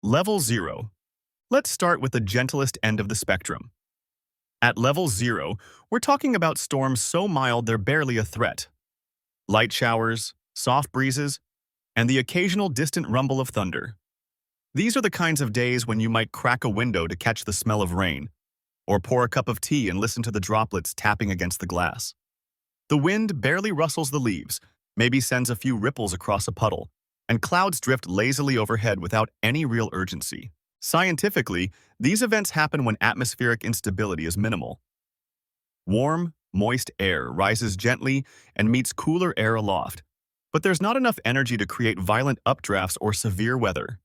Level 0. Let's start with the gentlest end of the spectrum. At level 0, we're talking about storms so mild they're barely a threat. Light showers, soft breezes, and the occasional distant rumble of thunder. These are the kinds of days when you might crack a window to catch the smell of rain, or pour a cup of tea and listen to the droplets tapping against the glass. The wind barely rustles the leaves, maybe sends a few ripples across a puddle, and clouds drift lazily overhead without any real urgency. Scientifically, these events happen when atmospheric instability is minimal. Warm, moist air rises gently and meets cooler air aloft, but there's not enough energy to create violent updrafts or severe weather.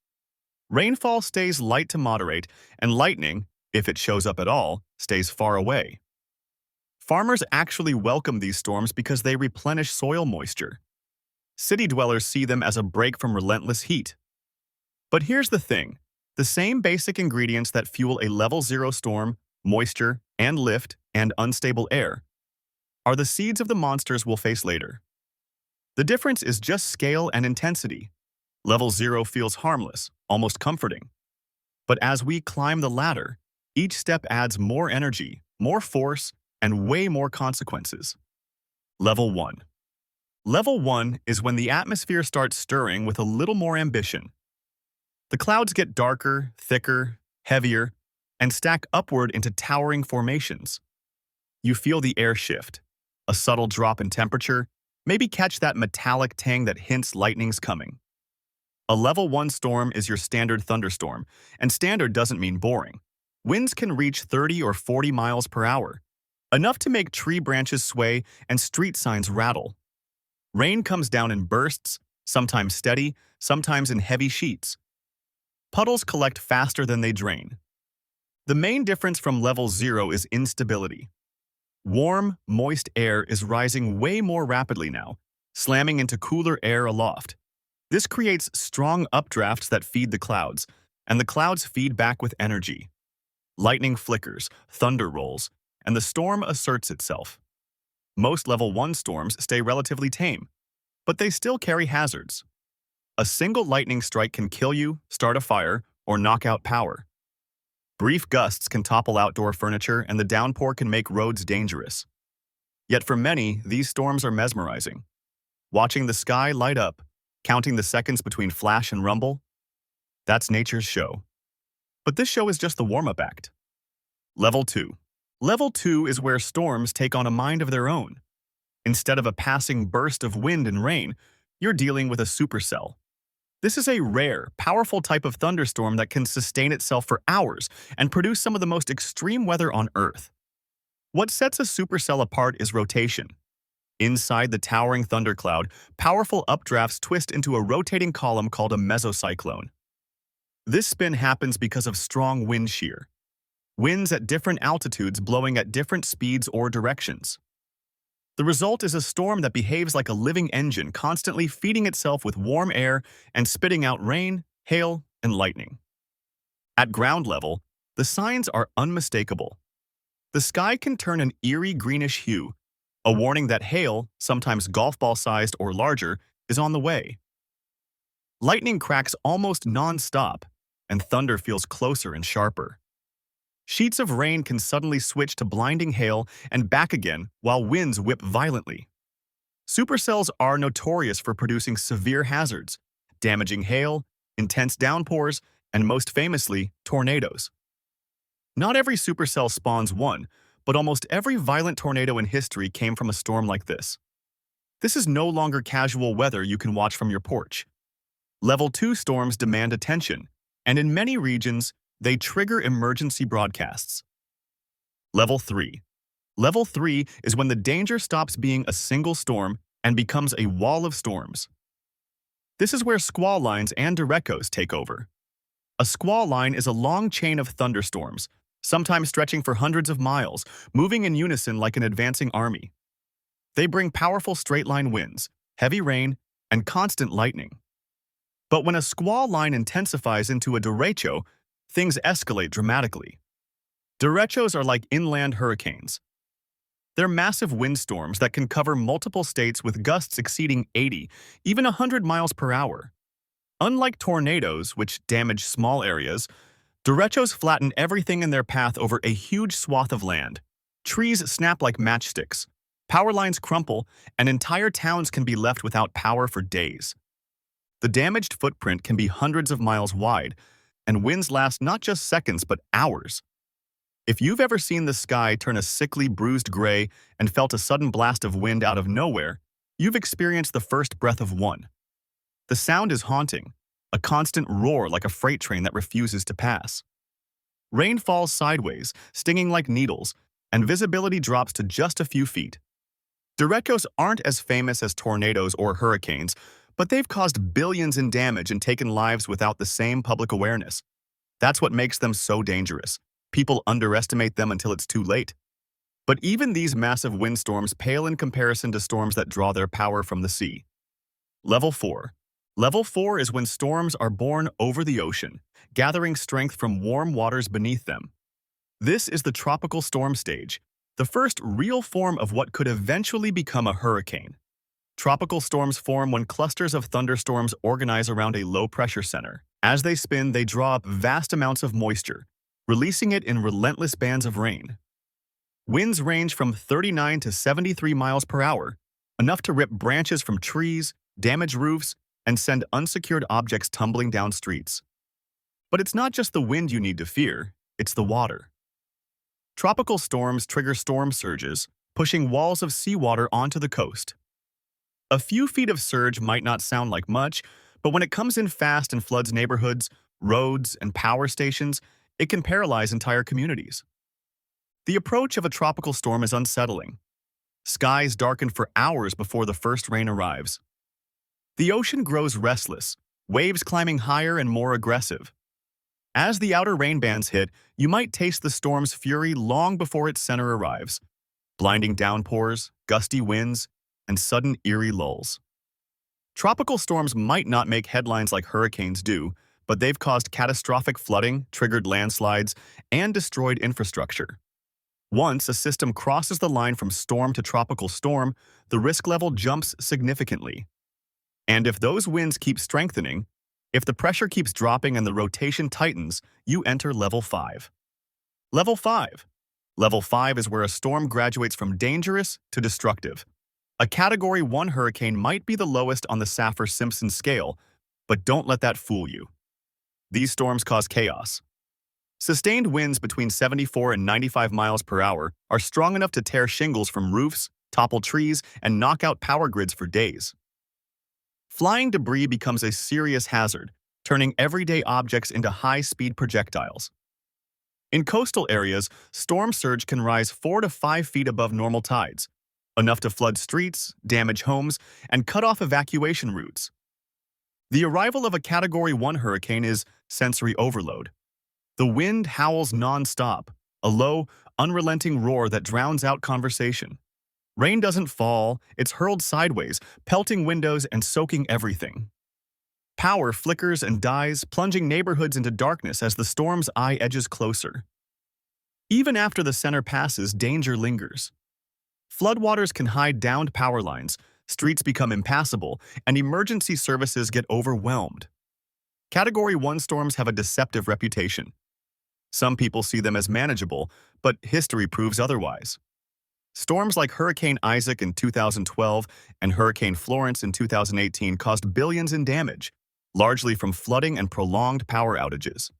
Rainfall stays light to moderate, and lightning, if it shows up at all, stays far away. Farmers actually welcome these storms because they replenish soil moisture. City dwellers see them as a break from relentless heat. But here's the thing. The same basic ingredients that fuel a level 0 storm, moisture, and lift, and unstable air, are the seeds of the monsters we'll face later. The difference is just scale and intensity. Level 0 feels harmless, almost comforting. But as we climb the ladder, each step adds more energy, more force, and way more consequences. Level 1. Level 1 is when the atmosphere starts stirring with a little more ambition. The clouds get darker, thicker, heavier, and stack upward into towering formations. You feel the air shift, a subtle drop in temperature, maybe catch that metallic tang that hints lightning's coming. A level 1 storm is your standard thunderstorm, and standard doesn't mean boring. Winds can reach 30 or 40 miles per hour, enough to make tree branches sway and street signs rattle. Rain comes down in bursts, sometimes steady, sometimes in heavy sheets. Puddles collect faster than they drain. The main difference from level 0 is instability. Warm, moist air is rising way more rapidly now, slamming into cooler air aloft. This creates strong updrafts that feed the clouds, and the clouds feed back with energy. Lightning flickers, thunder rolls, and the storm asserts itself. Most level 1 storms stay relatively tame, but they still carry hazards. A single lightning strike can kill you, start a fire, or knock out power. Brief gusts can topple outdoor furniture, and the downpour can make roads dangerous. Yet for many, these storms are mesmerizing. Watching the sky light up, counting the seconds between flash and rumble, that's nature's show. But this show is just the warm-up act. Level 2. Level 2 is where storms take on a mind of their own. Instead of a passing burst of wind and rain, you're dealing with a supercell. This is a rare, powerful type of thunderstorm that can sustain itself for hours and produce some of the most extreme weather on Earth. What sets a supercell apart is rotation. Inside the towering thundercloud, powerful updrafts twist into a rotating column called a mesocyclone. This spin happens because of strong wind shear. Winds at different altitudes blowing at different speeds or directions. The result is a storm that behaves like a living engine, constantly feeding itself with warm air and spitting out rain, hail, and lightning. At ground level, the signs are unmistakable. The sky can turn an eerie greenish hue, a warning that hail, sometimes golf ball-sized or larger, is on the way. Lightning cracks almost non-stop, and thunder feels closer and sharper. Sheets of rain can suddenly switch to blinding hail and back again while winds whip violently. Supercells are notorious for producing severe hazards, damaging hail, intense downpours, and most famously, tornadoes. Not every supercell spawns one, but almost every violent tornado in history came from a storm like this. This is no longer casual weather you can watch from your porch. Level 2 storms demand attention, and in many regions, they trigger emergency broadcasts. Level 3. Level 3 is when the danger stops being a single storm and becomes a wall of storms. This is where squall lines and derechos take over. A squall line is a long chain of thunderstorms, sometimes stretching for hundreds of miles, moving in unison like an advancing army. They bring powerful straight-line winds, heavy rain, and constant lightning. But when a squall line intensifies into a derecho, things escalate dramatically. Derechos are like inland hurricanes. They're massive windstorms that can cover multiple states with gusts exceeding 80, even 100 miles per hour. Unlike tornadoes, which damage small areas, derechos flatten everything in their path over a huge swath of land. Trees snap like matchsticks, power lines crumple, and entire towns can be left without power for days. The damaged footprint can be hundreds of miles wide, and winds last not just seconds but hours. If you've ever seen the sky turn a sickly, bruised gray and felt a sudden blast of wind out of nowhere, you've experienced the first breath of one. The sound is haunting, a constant roar like a freight train that refuses to pass. Rain falls sideways, stinging like needles, and visibility drops to just a few feet. Derechos aren't as famous as tornadoes or hurricanes, but they've caused billions in damage and taken lives without the same public awareness. That's what makes them so dangerous. People underestimate them until it's too late. But even these massive windstorms pale in comparison to storms that draw their power from the sea. Level 4. Level 4 is when storms are born over the ocean, gathering strength from warm waters beneath them. This is the tropical storm stage, the first real form of what could eventually become a hurricane. Tropical storms form when clusters of thunderstorms organize around a low-pressure center. As they spin, they draw up vast amounts of moisture, releasing it in relentless bands of rain. Winds range from 39 to 73 miles per hour, enough to rip branches from trees, damage roofs, and send unsecured objects tumbling down streets. But it's not just the wind you need to fear, it's the water. Tropical storms trigger storm surges, pushing walls of seawater onto the coast. A few feet of surge might not sound like much, but when it comes in fast and floods neighborhoods, roads, and power stations, it can paralyze entire communities. The approach of a tropical storm is unsettling. Skies darken for hours before the first rain arrives. The ocean grows restless, waves climbing higher and more aggressive. As the outer rain bands hit, you might taste the storm's fury long before its center arrives. Blinding downpours, gusty winds, and sudden eerie lulls. Tropical storms might not make headlines like hurricanes do, but they've caused catastrophic flooding, triggered landslides, and destroyed infrastructure. Once a system crosses the line from storm to tropical storm, the risk level jumps significantly. And if those winds keep strengthening, if the pressure keeps dropping and the rotation tightens, you enter Level 5. Level 5. Level 5 is where a storm graduates from dangerous to destructive. A Category 1 hurricane might be the lowest on the Saffir-Simpson scale, but don't let that fool you. These storms cause chaos. Sustained winds between 74 and 95 miles per hour are strong enough to tear shingles from roofs, topple trees, and knock out power grids for days. Flying debris becomes a serious hazard, turning everyday objects into high-speed projectiles. In coastal areas, storm surge can rise 4 to 5 feet above normal tides, enough to flood streets, damage homes, and cut off evacuation routes. The arrival of a Category 1 hurricane is sensory overload. The wind howls non-stop, a low, unrelenting roar that drowns out conversation. Rain doesn't fall, it's hurled sideways, pelting windows and soaking everything. Power flickers and dies, plunging neighborhoods into darkness as the storm's eye edges closer. Even after the center passes, danger lingers. Floodwaters can hide downed power lines, streets become impassable, and emergency services get overwhelmed. Category 1 storms have a deceptive reputation. Some people see them as manageable, but history proves otherwise. Storms like Hurricane Isaac in 2012 and Hurricane Florence in 2018 caused billions in damage, largely from flooding and prolonged power outages.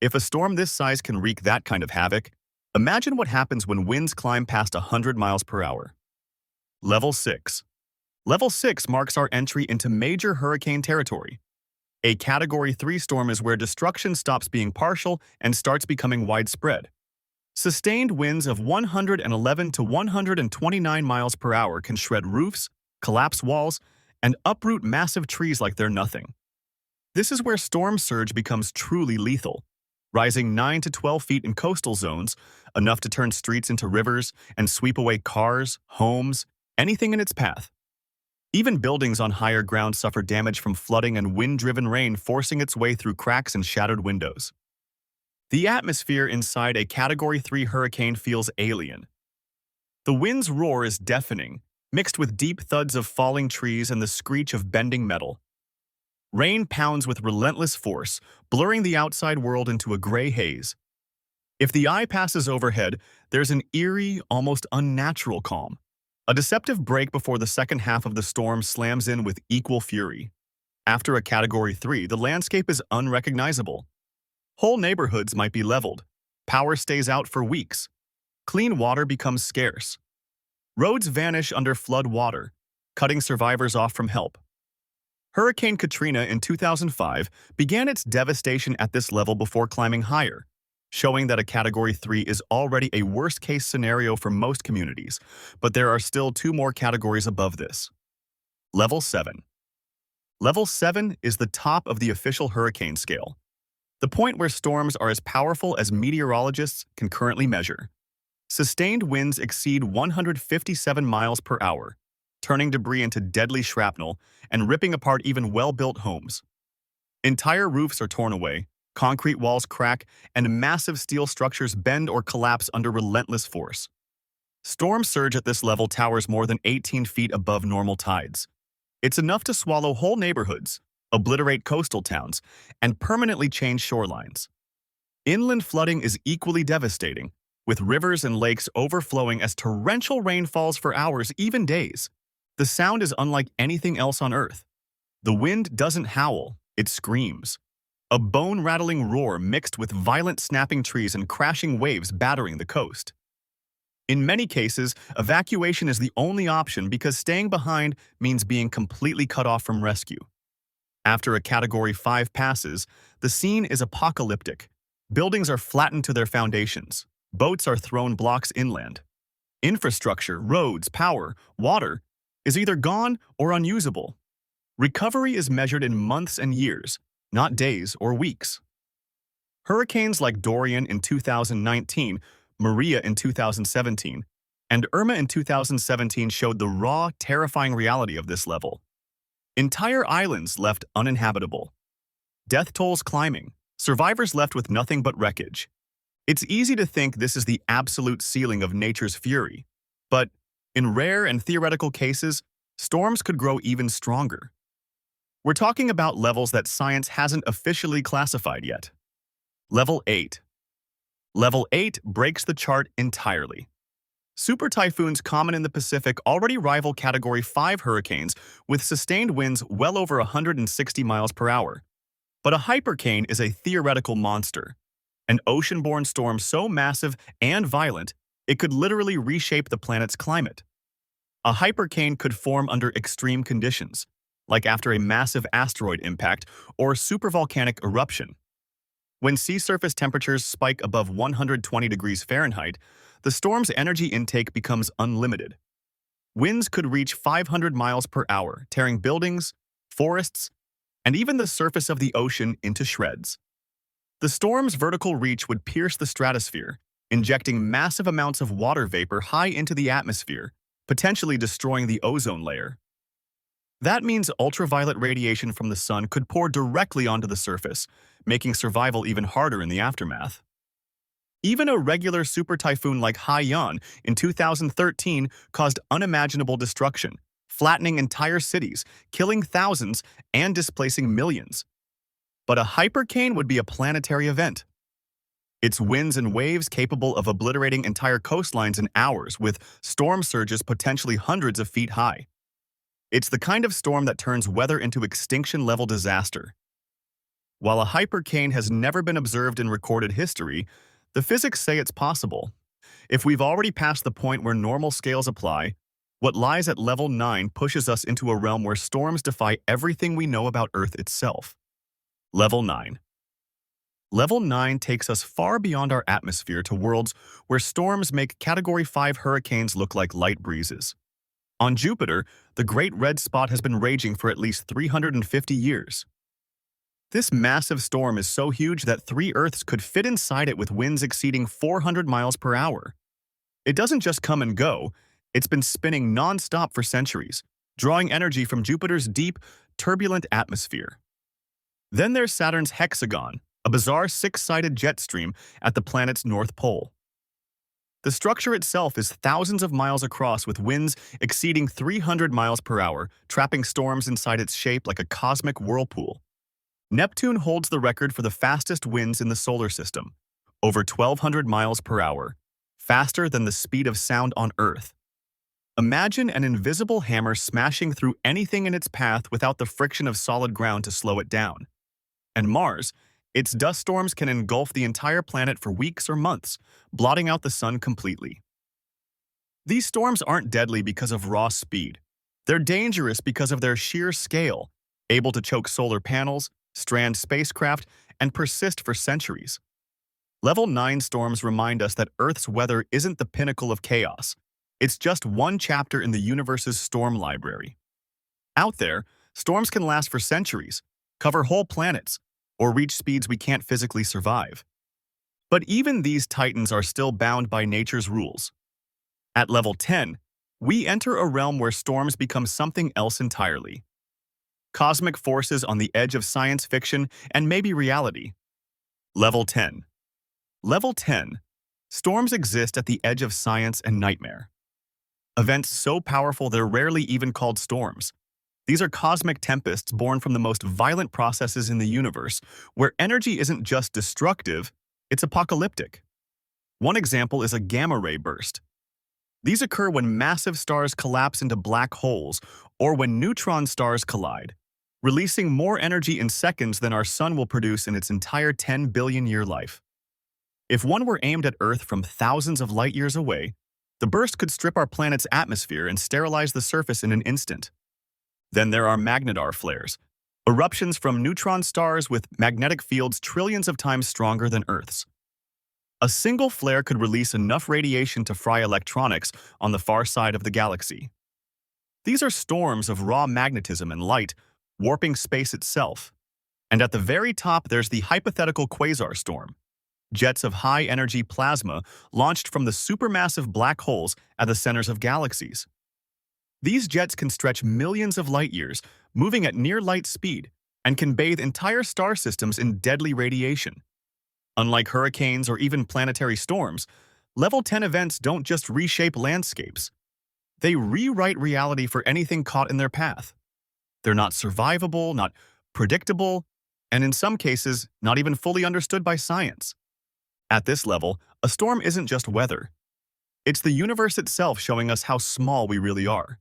If a storm this size can wreak that kind of havoc, imagine what happens when winds climb past 100 miles per hour. Level 6. Level 6 marks our entry into major hurricane territory. A Category 3 storm is where destruction stops being partial and starts becoming widespread. Sustained winds of 111 to 129 miles per hour can shred roofs, collapse walls, and uproot massive trees like they're nothing. This is where storm surge becomes truly lethal, rising 9 to 12 feet in coastal zones, enough to turn streets into rivers and sweep away cars, homes, anything in its path. Even buildings on higher ground suffer damage from flooding and wind-driven rain forcing its way through cracks and shattered windows. The atmosphere inside a Category 3 hurricane feels alien. The wind's roar is deafening, mixed with deep thuds of falling trees and the screech of bending metal. Rain pounds with relentless force, blurring the outside world into a gray haze. If the eye passes overhead, there's an eerie, almost unnatural calm. A deceptive break before the second half of the storm slams in with equal fury. After a Category 3, the landscape is unrecognizable. Whole neighborhoods might be leveled. Power stays out for weeks. Clean water becomes scarce. Roads vanish under flood water, cutting survivors off from help. Hurricane Katrina in 2005 began its devastation at this level before climbing higher, showing that a Category 3 is already a worst-case scenario for most communities, but there are still two more categories above this. Level 7. Level 7 is the top of the official hurricane scale, the point where storms are as powerful as meteorologists can currently measure. Sustained winds exceed 157 miles per hour, turning debris into deadly shrapnel and ripping apart even well-built homes. Entire roofs are torn away, concrete walls crack, and massive steel structures bend or collapse under relentless force. Storm surge at this level towers more than 18 feet above normal tides. It's enough to swallow whole neighborhoods, obliterate coastal towns, and permanently change shorelines. Inland flooding is equally devastating, with rivers and lakes overflowing as torrential rain falls for hours, even days. The sound is unlike anything else on Earth. The wind doesn't howl, it screams. A bone-rattling roar mixed with violent snapping trees and crashing waves battering the coast. In many cases, evacuation is the only option because staying behind means being completely cut off from rescue. After a Category 5 passes, the scene is apocalyptic. Buildings are flattened to their foundations. Boats are thrown blocks inland. Infrastructure, roads, power, water is either gone or unusable. Recovery is measured in months and years, not days or weeks. Hurricanes like Dorian in 2019, Maria in 2017, and Irma in 2017 showed the raw, terrifying reality of this level. Entire islands left uninhabitable. Death tolls climbing, survivors left with nothing but wreckage. It's easy to think this is the absolute ceiling of nature's fury, but in rare and theoretical cases, storms could grow even stronger. We're talking about levels that science hasn't officially classified yet. Level 8. Level 8 breaks the chart entirely. Super typhoons common in the Pacific already rival Category 5 hurricanes with sustained winds well over 160 miles per hour. But a hypercane is a theoretical monster, an ocean-borne storm so massive and violent it could literally reshape the planet's climate. A hypercane could form under extreme conditions, like after a massive asteroid impact or supervolcanic eruption. When sea surface temperatures spike above 120 degrees Fahrenheit, the storm's energy intake becomes unlimited. Winds could reach 500 miles per hour, tearing buildings, forests, and even the surface of the ocean into shreds. The storm's vertical reach would pierce the stratosphere, injecting massive amounts of water vapor high into the atmosphere, potentially destroying the ozone layer. That means ultraviolet radiation from the sun could pour directly onto the surface, making survival even harder in the aftermath. Even a regular super typhoon like Haiyan in 2013 caused unimaginable destruction, flattening entire cities, killing thousands, and displacing millions. But a hypercane would be a planetary event. Its winds and waves capable of obliterating entire coastlines in hours, with storm surges potentially hundreds of feet high. It's the kind of storm that turns weather into extinction-level disaster. While a hypercane has never been observed in recorded history, the physics say it's possible. If we've already passed the point where normal scales apply, what lies at level 9 pushes us into a realm where storms defy everything we know about Earth itself. Level 9. Level 9 takes us far beyond our atmosphere to worlds where storms make Category 5 hurricanes look like light breezes. On Jupiter, the Great Red Spot has been raging for at least 350 years. This massive storm is so huge that 3 Earths could fit inside it with winds exceeding 400 miles per hour. It doesn't just come and go, it's been spinning non-stop for centuries, drawing energy from Jupiter's deep, turbulent atmosphere. Then there's Saturn's hexagon, a bizarre 6-sided jet stream at the planet's north pole. The structure itself is thousands of miles across with winds exceeding 300 miles per hour, trapping storms inside its shape like a cosmic whirlpool. Neptune holds the record for the fastest winds in the solar system, over 1,200 miles per hour, faster than the speed of sound on Earth. Imagine an invisible hammer smashing through anything in its path without the friction of solid ground to slow it down. And Mars, its dust storms can engulf the entire planet for weeks or months, blotting out the sun completely. These storms aren't deadly because of raw speed. They're dangerous because of their sheer scale, able to choke solar panels, strand spacecraft, and persist for centuries. Level 9 storms remind us that Earth's weather isn't the pinnacle of chaos. It's just one chapter in the universe's storm library. Out there, storms can last for centuries, cover whole planets, or reach speeds we can't physically survive. But even these titans are still bound by nature's rules. At level 10, we enter a realm where storms become something else entirely. Cosmic forces on the edge of science fiction and maybe reality. Level 10. Level 10. Storms exist at the edge of science and nightmare. Events so powerful they're rarely even called storms. These are cosmic tempests born from the most violent processes in the universe, where energy isn't just destructive, it's apocalyptic. One example is a gamma-ray burst. These occur when massive stars collapse into black holes or when neutron stars collide, releasing more energy in seconds than our sun will produce in its entire 10 billion-year life. If one were aimed at Earth from thousands of light years away, the burst could strip our planet's atmosphere and sterilize the surface in an instant. Then there are magnetar flares, eruptions from neutron stars with magnetic fields trillions of times stronger than Earth's. A single flare could release enough radiation to fry electronics on the far side of the galaxy. These are storms of raw magnetism and light, warping space itself. And at the very top, there's the hypothetical quasar storm. Jets of high-energy plasma launched from the supermassive black holes at the centers of galaxies. These jets can stretch millions of light years, moving at near-light speed, and can bathe entire star systems in deadly radiation. Unlike hurricanes or even planetary storms, Level 10 events don't just reshape landscapes. They rewrite reality for anything caught in their path. They're not survivable, not predictable, and in some cases, not even fully understood by science. At this level, a storm isn't just weather. It's the universe itself showing us how small we really are.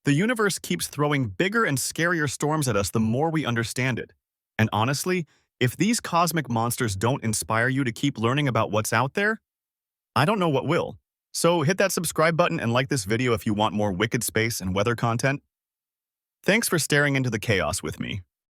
The universe keeps throwing bigger and scarier storms at us the more we understand it. And honestly, if these cosmic monsters don't inspire you to keep learning about what's out there, I don't know what will. So hit that subscribe button and like this video if you want more wicked space and weather content. Thanks for staring into the chaos with me.